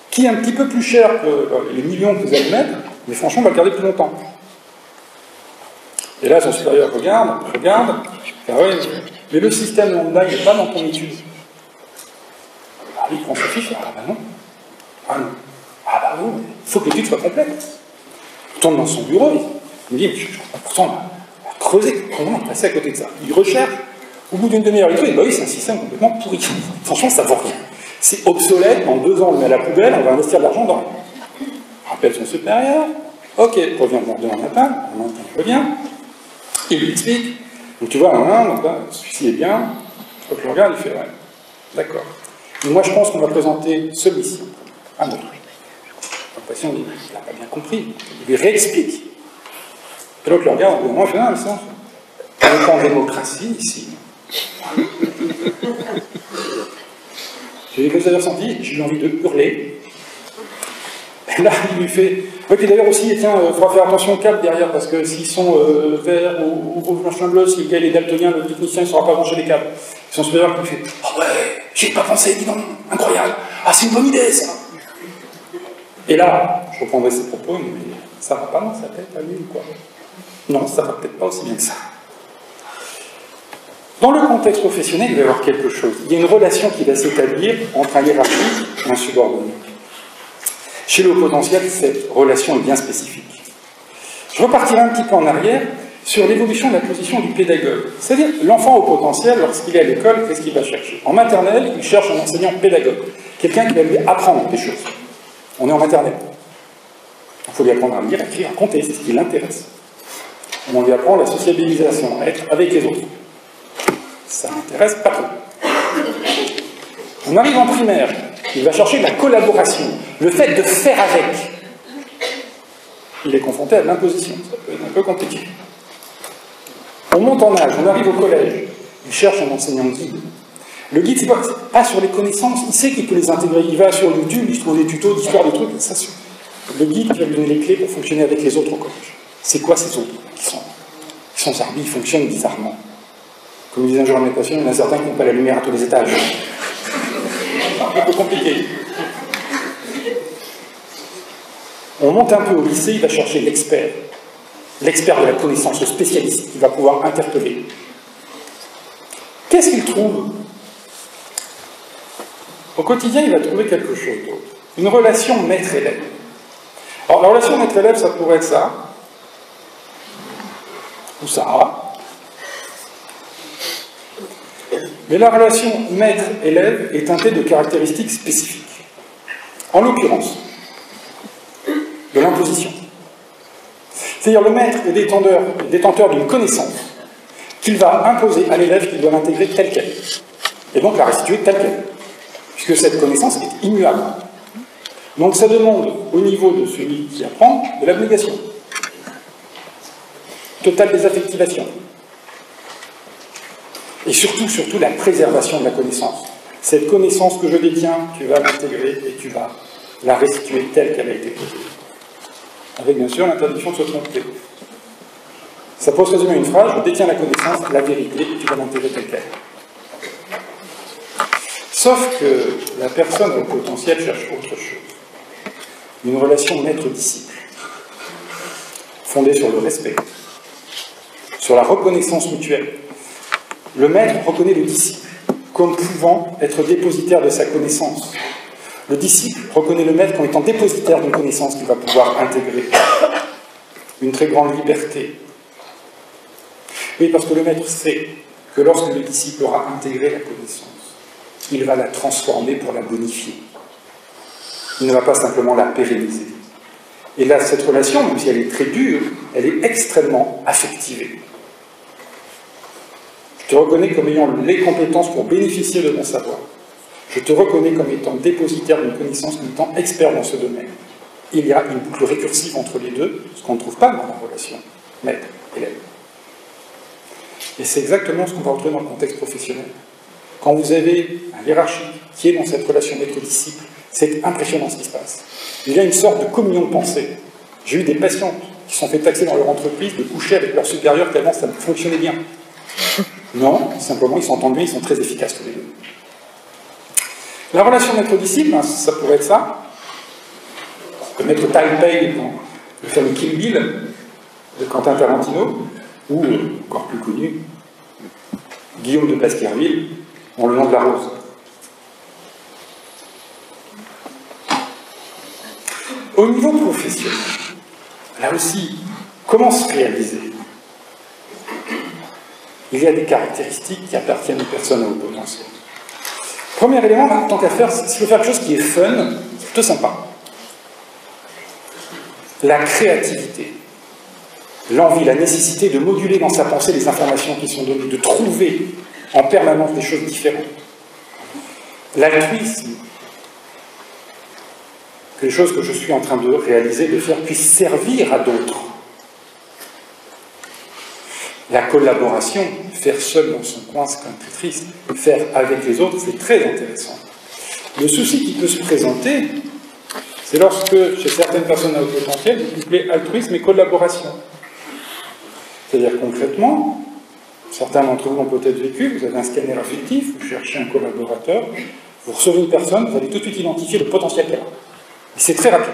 qui est un petit peu plus cher que les millions que vous allez mettre, mais franchement, on va le garder plus longtemps. Et là, son supérieur regarde, ah ouais, mais le système lambda, il n'est pas dans ton étude. Ah, il prend sa fiche, ah bah non, ah non, il faut que l'étude soit complète. Il tourne dans son bureau, il me dit, mais pourtant, on va creuser, comment on passer à côté de ça? Il recherche, au bout d'une demi-heure, il dit, bah oui, c'est un système complètement pourri. Franchement, ça vaut rien. C'est obsolète, en 2 ans, on le met à la poubelle, on va investir de l'argent dans rien. Rappelle son supérieur, ok, revient demain matin, il revient, il lui explique, donc tu vois, donc là, celui-ci est bien, hop, le regarde, il fait, ouais, d'accord. Mais moi, je pense qu'on va présenter celui-ci, un autre. Le patient dit, il n'a pas bien compris, il lui réexplique. Et l'autre le regarde, moi, je fais, non, mais ça, on est en démocratie ici. J'ai que vous avez ressenti, j'ai eu envie de hurler. Et là, il lui fait... Oui, puis d'ailleurs aussi, tiens, il faudra faire attention au câble derrière, parce que s'ils sont verts ou machin bleu, si le gars est daltonien, le technicien, il ne saura pas brancher les câbles. Son supérieur qui lui fait « Oh ouais, j'y ai pas pensé, dis donc, incroyable. Ah, c'est une bonne idée, ça !» Et là, je reprendrai ses propos, mais ça va pas dans sa tête à lui ou quoi? Non, ça va peut-être pas aussi bien que ça. Dans le contexte professionnel, il va y avoir quelque chose. Il y a une relation qui va s'établir entre un hiérarchique et un subordonné. Chez le potentiel, cette relation est bien spécifique. Je repartirai un petit peu en arrière. sur l'évolution de la position du pédagogue. C'est-à-dire, l'enfant au potentiel, lorsqu'il est à l'école, qu'est-ce qu'il va chercher? En maternelle, il cherche un enseignant pédagogue, quelqu'un qui va lui apprendre des choses. On est en maternelle. Il faut lui apprendre à lire, à écrire, à compter, c'est ce qui l'intéresse. On lui apprend la sociabilisation, à être avec les autres. Ça n'intéresse pas trop. On arrive en primaire, il va chercher la collaboration, le fait de faire avec. Il est confronté à l'imposition, ça peut être un peu compliqué. On monte en âge, on arrive au collège, il cherche un enseignant guide. Le guide, c'est pas sur les connaissances, il sait qu'il peut les intégrer, il va sur YouTube, il trouve des tutos d'histoire, des trucs, ça. Le guide va lui donner les clés pour fonctionner avec les autres au collège. C'est quoi ces autres qui sont zarbi, ils fonctionnent bizarrement. Comme disait un jour à mes patients, il y en a certains qui n'ont pas la lumière à tous les étages. Un peu compliqué. On monte un peu au lycée, il va chercher l'expert de la connaissance, le spécialiste qui va pouvoir interpeller. Qu'est-ce qu'il trouve? Au quotidien, il va trouver quelque chose d'autre. Une relation maître-élève. Alors, la relation maître-élève, ça pourrait être ça, ou ça. Mais la relation maître-élève est teintée de caractéristiques spécifiques. En l'occurrence, de l'imposition. C'est-à-dire le maître est détenteur d'une connaissance qu'il va imposer à l'élève qu'il doit l'intégrer telle qu'elle. Et donc la restituer telle qu'elle. Puisque cette connaissance est immuable. Donc ça demande, au niveau de celui qui apprend, de l'abnégation. Totale désaffectivation. Et surtout, la préservation de la connaissance. Cette connaissance que je détiens, tu vas l'intégrer et tu vas la restituer telle qu'elle a été posée. Avec bien sûr l'interdiction de se tromper. Ça peut se résumer à une phrase, je détiens la connaissance, la vérité, et tu vas l'intégrer telle qu'elle. Sauf que la personne au potentiel cherche autre chose. Une relation maître-disciple, fondée sur le respect, sur la reconnaissance mutuelle. Le maître reconnaît le disciple comme pouvant être dépositaire de sa connaissance. Le disciple reconnaît le maître comme étant dépositaire d'une connaissance qu'il va pouvoir intégrer. Une très grande liberté. Oui, parce que le maître sait que lorsque le disciple aura intégré la connaissance, il va la transformer pour la bonifier. Il ne va pas simplement la pérenniser. Et là, cette relation, même si elle est très dure, elle est extrêmement affectivée. Je te reconnais comme ayant les compétences pour bénéficier de mon savoir. Je te reconnais comme étant dépositaire d'une connaissance, comme étant expert dans ce domaine. Il y a une boucle récursive entre les deux, ce qu'on ne trouve pas dans la relation maître-élève. Et c'est exactement ce qu'on va retrouver dans le contexte professionnel. Quand vous avez un hiérarchique qui est dans cette relation maître-disciple, c'est impressionnant ce qui se passe. Il y a une sorte de communion de pensée. J'ai eu des patients qui se sont fait taxer dans leur entreprise de coucher avec leur supérieur tellement ça fonctionnait bien. Non, simplement ils s'entendent bien, ils sont très efficaces tous les deux. La relation maître-disciple, ça pourrait être ça. Le maître Talpei dans le fameux Kill Bill de Quentin Tarantino, ou, encore plus connu, Guillaume de Baskerville, dans Le nom de la rose. Au niveau professionnel, là aussi, comment se réaliser? Il y a des caractéristiques qui appartiennent aux personnes à haut potentiel. Premier élément, tant qu'à faire, s'il faut faire quelque chose qui est fun, c'est plutôt sympa. La créativité, l'envie, la nécessité de moduler dans sa pensée les informations qui sont données, de trouver en permanence des choses différentes. L'altruisme, que les choses que je suis en train de réaliser, de faire, puissent servir à d'autres. La collaboration, faire seul dans son coin, c'est quand même plus triste. Faire avec les autres, c'est très intéressant. Le souci qui peut se présenter, c'est lorsque, chez certaines personnes à haut potentiel, vous couplez altruisme et collaboration. C'est-à-dire concrètement, certains d'entre vous ont peut-être vécu, vous avez un scanner affectif, vous cherchez un collaborateur, vous recevez une personne, vous allez tout de suite identifier le potentiel qu'elle a. Et c'est très rapide.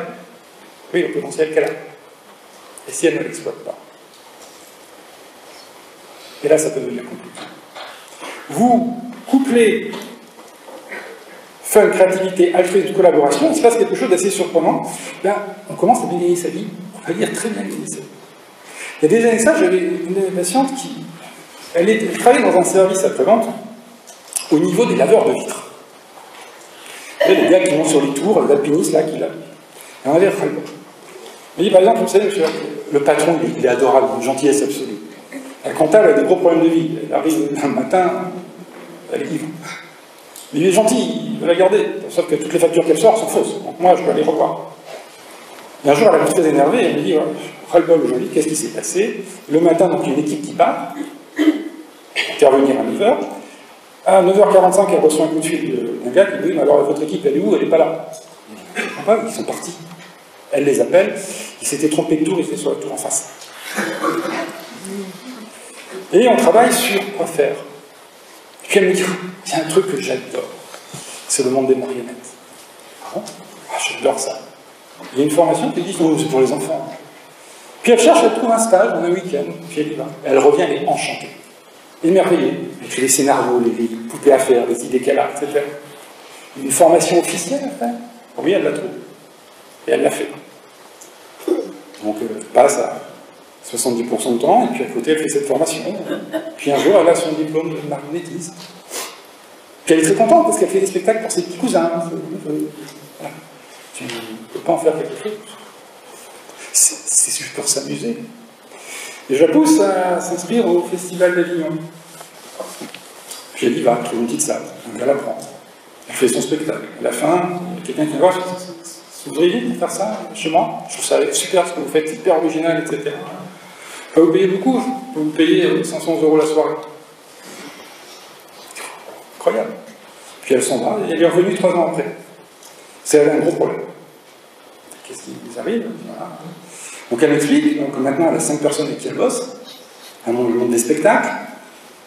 Oui, le potentiel qu'elle a. Et si elle ne l'exploite pas? Et là, ça peut devenir compliqué. Vous couplez fun, créativité, altruisme, collaboration, il se passe quelque chose d'assez surprenant. Là, on commence à bien gagner sa vie. On va dire très bien gagner sa vie. Il y a des années de ça, j'avais une patiente qui elle travaillait dans un service après-vente au niveau des laveurs de vitres. Et les gars qui montent sur les tours, les alpinistes là, qui lavent. Et on avait ras-le-bol. Il dit par exemple, vous savez, monsieur, le patron, il est adorable, une gentillesse absolue. La comptable a des gros problèmes de vie. Elle arrive un matin, elle est ivre. Mais il est gentil, il veut la garder. Sauf que toutes les factures qu'elle sort sont fausses. Donc moi, je dois les revoir. Et un jour, elle est très énervée, elle me dit, ras-le-bol aujourd'hui, qu'est-ce qui s'est passé? Le matin, donc, il y a une équipe qui part, intervenir à 9h. À 9h45, elle reçoit un coup de fil d'un gars qui dit, alors votre équipe, elle est où? Elle n'est pas là. Ils sont partis. Elle les appelle, ils s'étaient trompés de tour, ils étaient sur la tour en face. Et on travaille sur quoi faire. Et puis elle me dit, il y a un truc que j'adore, c'est le monde des marionnettes. Ah bon? Ah, j'adore ça. Il y a une formation qui dit, non, c'est pour les enfants. Puis elle cherche, elle trouve un stage dans un week-end, puis elle y va. Elle revient, elle est enchantée, émerveillée. Elle fait les scénarios, les poupées à faire, les idées qu'elle a, etc. Une formation officielle à faire. Oui, elle l'a trouvée. Et elle l'a fait. Donc elle passe à 70% de temps, et puis à côté elle fait cette formation. Puis un jour elle a son diplôme de marionnettiste. Puis elle est très contente parce qu'elle fait des spectacles pour ses petits cousins. Voilà. Tu ne peux pas en faire quelque chose. C'est juste pour s'amuser. Et je la pousse à s'inscrire au Festival d'Avignon. Puis elle y va, elle trouve une petite salle, donc elle apprend. Elle fait son spectacle. À la fin, il y a quelqu'un qui va voir, vous voudriez faire ça chez moi? Je trouve ça super ce que vous faites, hyper original, etc. Pas vous payer beaucoup, vous payez 500 € la soirée. Incroyable. Puis elle s'en va, et elle est revenue 3 ans après. C'est un gros problème. Qu'est-ce qui nous arrive? Voilà. Donc elle m'explique, donc maintenant elle a 5 personnes avec qui elle bosse, elle monte des spectacles.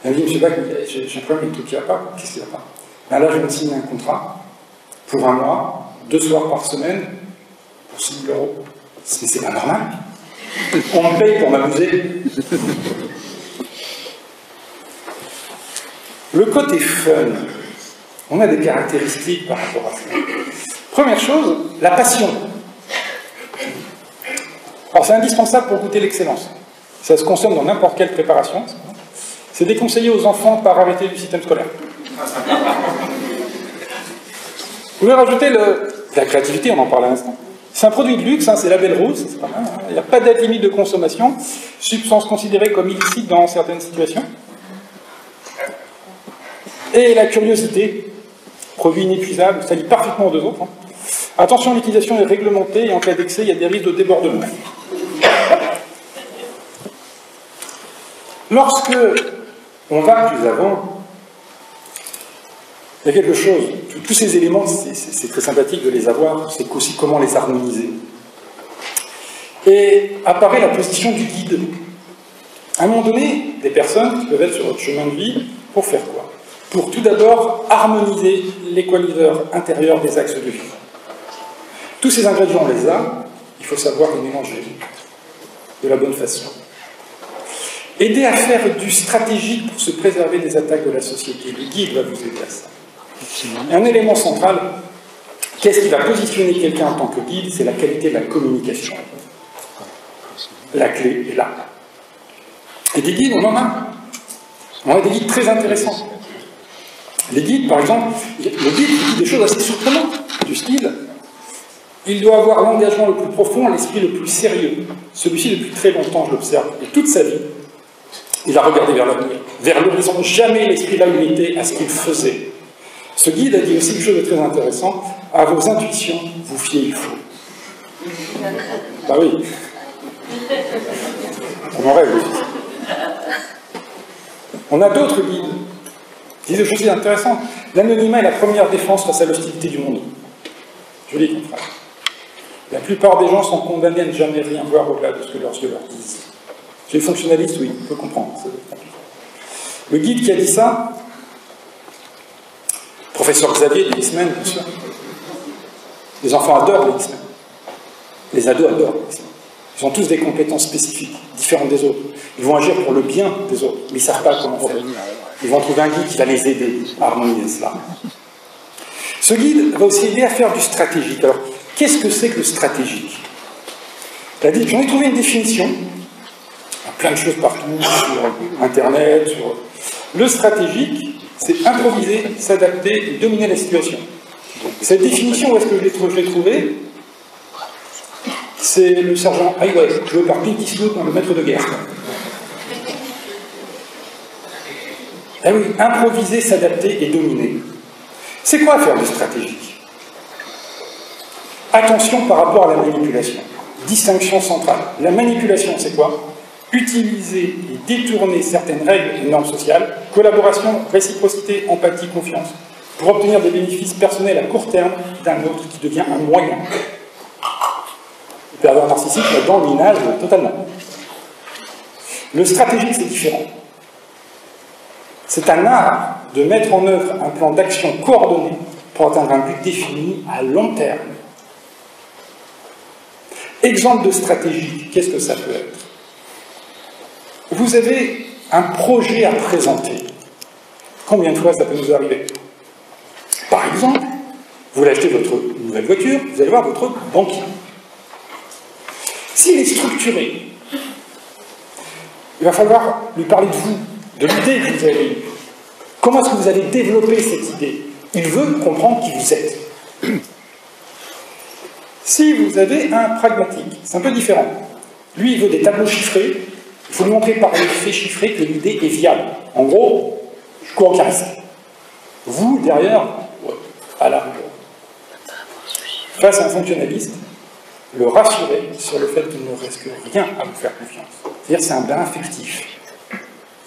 Elle me dit, monsieur Bach, j'ai un problème avec tout qui ne va pas. Qu'est-ce qui ne va pas? Ben là, je vais me signer un contrat pour 1 mois, 2 soirs par semaine, pour 6 000 €. Mais c'est pas normal. On me paye pour m'amuser. Le côté fun, on a des caractéristiques par rapport à ça. Première chose, la passion. Alors c'est indispensable pour goûter l'excellence. Ça se consomme dans n'importe quelle préparation. C'est déconseillé aux enfants par arrêté du système scolaire. Vous pouvez rajouter la créativité, on en parle à l'instant. C'est un produit de luxe, hein, c'est label rouge, c'est pas mal. Hein. Il n'y a pas de date limite de consommation, substance considérée comme illicite dans certaines situations. Et la curiosité, produit inépuisable, ça lie parfaitement aux 2 autres. Hein. Attention, l'utilisation est réglementée et en cas d'excès, il y a des risques de débordement. Lorsque on va plus avant, il y a quelque chose, tous ces éléments, c'est très sympathique de les avoir, c'est aussi comment les harmoniser. Et apparaît la position du guide. À un moment donné, des personnes qui peuvent être sur votre chemin de vie, pour faire quoi? Pour tout d'abord harmoniser l'équilibre intérieur des axes de vie. Tous ces ingrédients, on les a, il faut savoir les mélanger de la bonne façon. Aider à faire du stratégique pour se préserver des attaques de la société. Le guide va vous aider à ça. Et un élément central, qu'est-ce qui va positionner quelqu'un en tant que guide? C'est la qualité de la communication. La clé est là. Et des guides, on en a. On a des guides très intéressants. Les guides, par exemple, le guide dit des choses assez surprenantes, du style, il doit avoir l'engagement le plus profond, l'esprit le plus sérieux. Celui-ci, depuis très longtemps, je l'observe, et toute sa vie, il a regardé vers l'avenir, vers l'horizon. Jamais l'esprit l'a limité à ce qu'il faisait. Ce guide a dit aussi quelque chose de très intéressant. À vos intuitions, vous fiez, il faut. Bah oui. On en rêve aussi. On a d'autres guides qui disent des choses intéressantes. L'anonymat est la première défense face à l'hostilité du monde. Joli contraire. La plupart des gens sont condamnés à ne jamais rien voir au-delà de ce que leurs yeux leur disent. Chez les fonctionnalistes, oui, on peut comprendre. Le guide qui a dit ça, professeur Xavier des X-Men, bien sûr. Les enfants adorent les X-Men. Les ados adorent les X-Men. Ils ont tous des compétences spécifiques, différentes des autres. Ils vont agir pour le bien des autres, mais ils ne savent pas comment faire. Ils vont trouver un guide qui va les aider à harmoniser cela. Ce guide va aussi aider à faire du stratégique. Alors, qu'est-ce que c'est que le stratégique? J'en ai trouvé une définition. plein de choses partout, sur Internet, sur... Le stratégique, c'est improviser, s'adapter et dominer la situation. Cette définition, où est-ce que je l'ai trouvée? C'est le sergent Highway, joué par Clint Eastwood dans Le Maître de guerre. Ah oui, improviser, s'adapter et dominer. C'est quoi faire du stratégique? Attention par rapport à la manipulation. Distinction centrale. La manipulation, c'est quoi? Utiliser et détourner certaines règles et normes sociales, collaboration, réciprocité, empathie, confiance, pour obtenir des bénéfices personnels à court terme d'un autre qui devient un moyen. Le pervers narcissique là-dedans il nage totalement. Le stratégique, c'est différent. C'est un art de mettre en œuvre un plan d'action coordonné pour atteindre un but défini à long terme. Exemple de stratégie, qu'est-ce que ça peut être? Vous avez un projet à présenter. Combien de fois ça peut nous arriver? Par exemple, vous voulez acheter votre nouvelle voiture, vous allez voir votre banquier. S'il est structuré, il va falloir lui parler de vous, de l'idée que vous avez eue. Comment est-ce que vous allez développer cette idée? Il veut comprendre qui vous êtes. Si vous avez un pragmatique, c'est un peu différent. Lui, il veut des tableaux chiffrés. Il faut lui montrer par les faits chiffrés que l'idée est viable. En gros, je cours aucun risque. Vous, derrière, à la rigueur. Face à un fonctionnaliste, le rassurer sur le fait qu'il ne risque rien à vous faire confiance. C'est-à-dire c'est un bain affectif.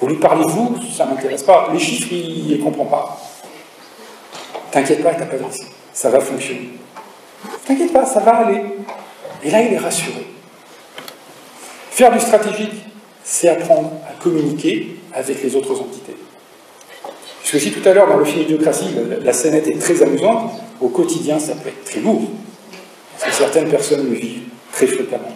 Vous lui parlez vous, ça ne m'intéresse pas. Les chiffres, il ne les comprend pas. T'inquiète pas, t'as pas de risque. Ça va fonctionner. T'inquiète pas, ça va aller. Et là, il est rassuré. Faire du stratégique, c'est apprendre à communiquer avec les autres entités. Puisque si tout à l'heure, dans le film Idiocratie, la scénette est très amusante, au quotidien, ça peut être très lourd. Parce que certaines personnes le vivent très fréquemment.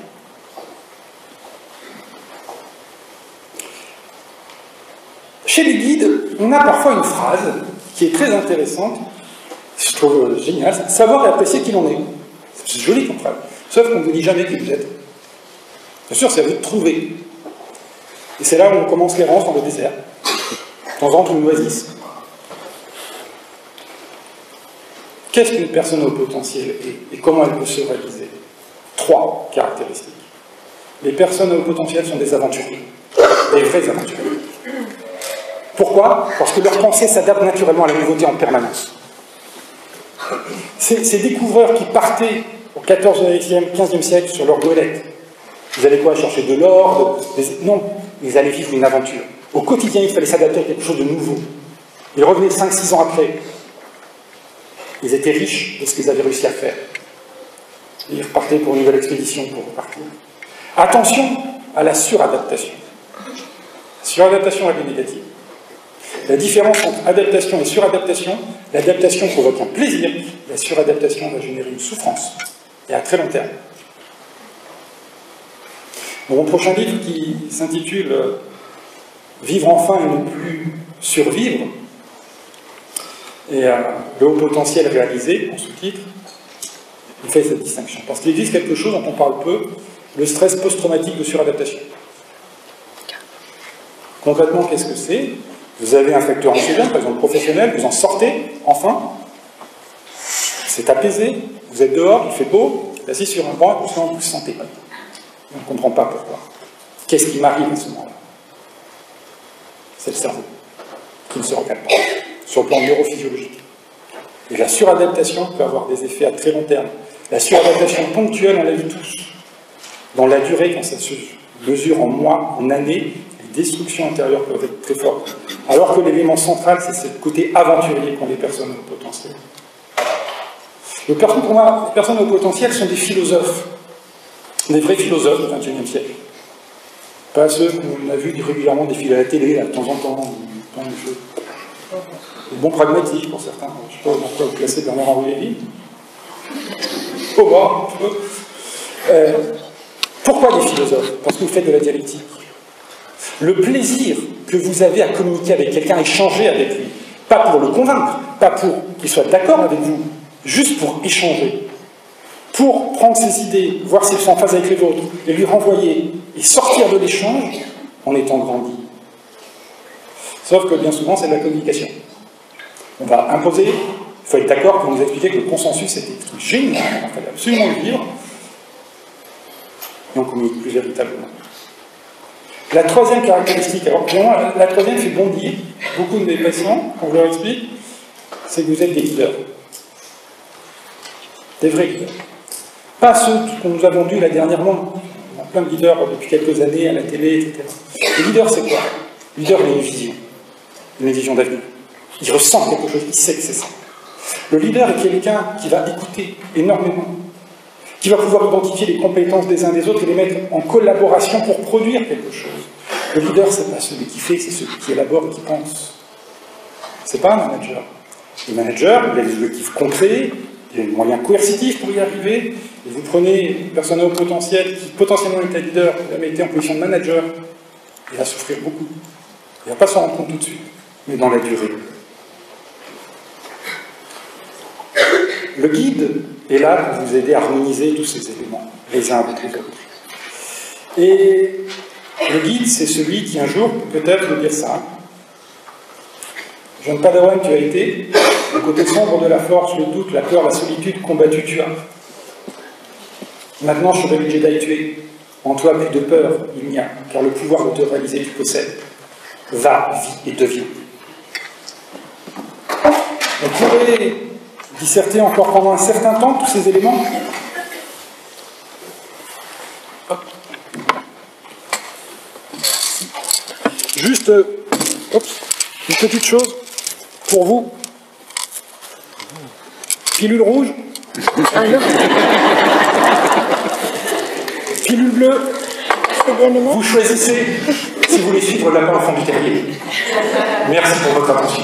Chez les guides, on a parfois une phrase qui est très intéressante, je trouve génial, c'est savoir et apprécier qui l'on est. C'est joli comme phrase. Sauf qu'on ne vous dit jamais qui vous êtes. Bien sûr, c'est à vous de trouver. Et c'est là où on commence l'errance dans le désert. De temps en temps, on oisisse. Qu'est-ce qu'une personne au potentiel est et comment elle peut se réaliser? 3 caractéristiques. Les personnes au potentiel sont des aventuriers, des vrais aventuriers. Pourquoi? Parce que leur pensée s'adapte naturellement à la nouveauté en permanence. Ces découvreurs qui partaient au XIVe, XVe siècle sur leur goélette, ils allaient quoi? Chercher de l'or? Non, ils allaient vivre une aventure. Au quotidien, il fallait s'adapter à quelque chose de nouveau. Ils revenaient 5-6 ans après. Ils étaient riches de ce qu'ils avaient réussi à faire. Ils repartaient pour une nouvelle expédition pour repartir. Attention à la suradaptation. La suradaptation, elle est négative. La différence entre adaptation et suradaptation, l'adaptation provoque un plaisir, la suradaptation va générer une souffrance, et à très long terme. Mon prochain livre, qui s'intitule « Vivre enfin et ne plus survivre », et le haut potentiel réalisé, en sous-titre, il fait cette distinction. Parce qu'il existe quelque chose dont on parle peu, le stress post-traumatique de suradaptation. Concrètement, qu'est-ce que c'est? Vous avez un facteur anxiogène, par exemple professionnel, vous en sortez, enfin, c'est apaisé, vous êtes dehors, il fait beau, assis sur un banc, et vous ne vous sentez pas. On ne comprend pas pourquoi. Qu'est-ce qui m'arrive à ce moment-là? C'est le cerveau qui ne se regarde pas, sur le plan neurophysiologique. Et la suradaptation peut avoir des effets à très long terme. La suradaptation ponctuelle, on l'a vu tous. Dans la durée, quand ça se mesure en mois, en années, les destructions intérieures peuvent être très fortes. Alors que l'élément central, c'est ce côté aventurier qu'ont les personnes au potentiel. Pour moi, les personnes au potentiel sont des philosophes. Des vrais philosophes du XXIe siècle. Pas ceux qu'on a vus régulièrement défiler à la télé, là, de temps en temps, plein de choses. Des bons pragmatiques pour certains. Je ne sais pas dans quoi vous placez Bernard-Henri Lévy. Au revoir. Pourquoi des philosophes? Parce que vous faites de la dialectique. Le plaisir que vous avez à communiquer avec quelqu'un, échanger avec lui, pas pour le convaincre, pas pour qu'il soit d'accord avec vous, juste pour échanger, pour prendre ses idées, voir si elles sont en phase avec les vôtres, et lui renvoyer, et sortir de l'échange, en étant grandi. Sauf que bien souvent, c'est de la communication. On va imposer, il faut être d'accord pour nous expliquer que le consensus était génial, il fallait absolument le vivre, et on ne communique plus véritablement. La troisième caractéristique, alors pour moi, la troisième fait bondir beaucoup de mes patients, quand je leur explique, c'est que vous êtes des leaders. Des vrais leaders. Pas ceux qu'on nous a vendus là dernièrement. On a plein de leaders depuis quelques années à la télé, etc. Le leader, c'est quoi? Le leader, il a une vision d'avenir. Il ressent quelque chose, il sait que c'est ça. Le leader est quelqu'un qui va écouter énormément, qui va pouvoir identifier les compétences des uns des autres et les mettre en collaboration pour produire quelque chose. Le leader, c'est pas celui qui fait, c'est celui qui élabore et qui pense. C'est pas un manager. Le manager, il a des objectifs concrets, il y a des moyens coercitifs pour y arriver. Et vous prenez une personne à haut potentiel qui potentiellement est un leader, vous la mettez en position de manager, il va souffrir beaucoup. Il ne va pas s'en rendre compte tout de suite, mais dans la durée. Le guide est là pour vous aider à harmoniser tous ces éléments, les uns avec les autres. Et le guide, c'est celui qui un jour peut peut-être vous dire ça. Jeune Padawan, tu as été, le côté sombre de la force, le doute, la peur, la solitude, combattu, tu as. Maintenant, Chevalier Jedi, tu es. En toi, plus de peur, il n'y a, car le pouvoir de te réaliser, tu possèdes. Va, vis et deviens. On pourrait disserter encore pendant un certain temps tous ces éléments. Hop. Juste, une petite chose pour vous. Pilule rouge. Ah non. Pilule bleue. C'est bien ménage. Vous choisissez si vous voulez suivre le lapin au fond du terrier. Merci pour votre attention.